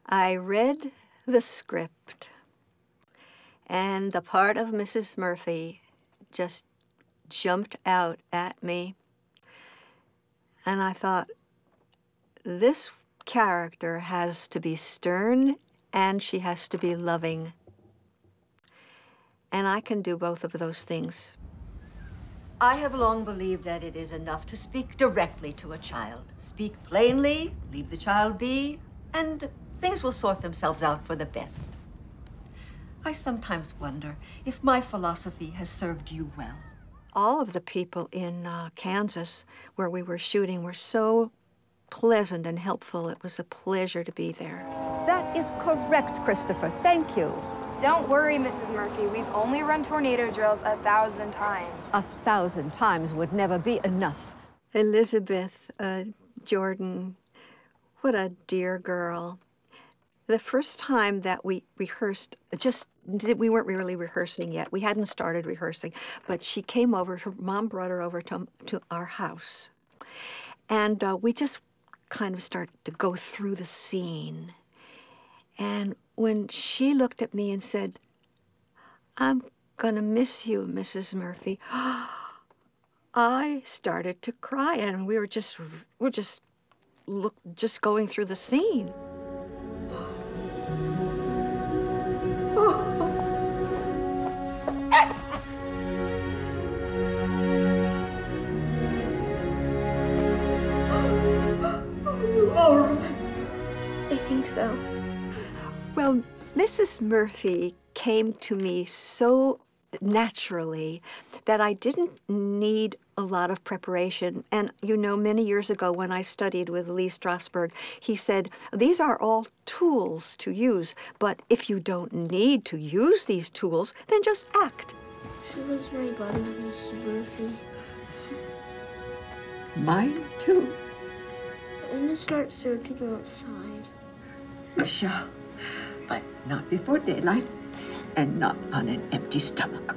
I read the script, and the part of Mrs. Murphy just jumped out at me. And I thought, this character has to be stern and she has to be loving. And I can do both of those things. I have long believed that it is enough to speak directly to a child. Speak plainly, leave the child be, and things will sort themselves out for the best. I sometimes wonder if my philosophy has served you well. All of the people in Kansas where we were shooting were so pleasant and helpful. It was a pleasure to be there. That is correct, Christopher. Thank you. Don't worry, Mrs. Murphy. We've only run tornado drills 1,000 times. 1,000 times would never be enough. Elizabeth Jordan, what a dear girl. The first time that we rehearsed, we weren't really rehearsing yet. We hadn't started rehearsing, but she came over, her mom brought her over to our house. And we just kind of started to go through the scene. And when she looked at me and said, "I'm gonna miss you, Mrs. Murphy," I started to cry, and we're just going through the scene. I think so. Well, Mrs. Murphy came to me so naturally that I didn't need a lot of preparation. And you know, many years ago when I studied with Lee Strasberg, he said, these are all tools to use, but if you don't need to use these tools, then just act. She was my buddy, Mrs. Murphy. Mine too. I'm gonna start searching outside. You shall, but not before daylight and not on an empty stomach.